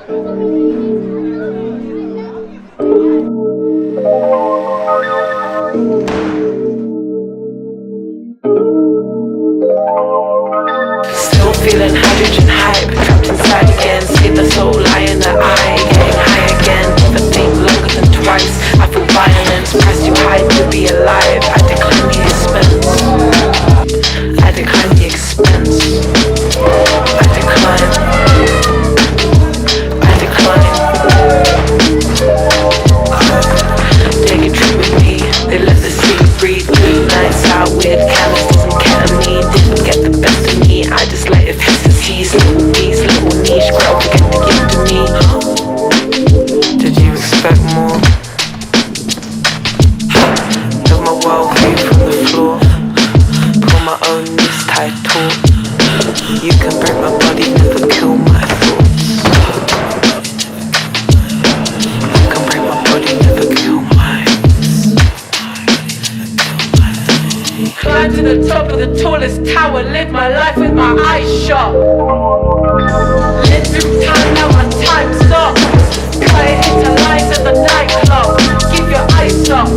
Still feeling hydrogen hype, trapped inside again. See the soul lie in the eye, getting high again. Never think longer than twice. I feel violence, press too high to be alive. I decline the expense. I decline the expense. I decline. I decline. Take a trip with me. They let the sea breathe. Blue nights out with canisters and ketamine. Didn't get the best of me. I just let it piss the seas. Little bees, little niche. Girl, forget to give to me. Did you expect more? Built my worldview from the floor. Pull my own knees tight taut. You can break my body, never kill my thoughts. You can break my body, never kill mine. Climb to the top of the tallest tower. Live my life with my eyes shut. Live through time, now my time's up. Cut it into lies at the nightclub. Keep your eyes up.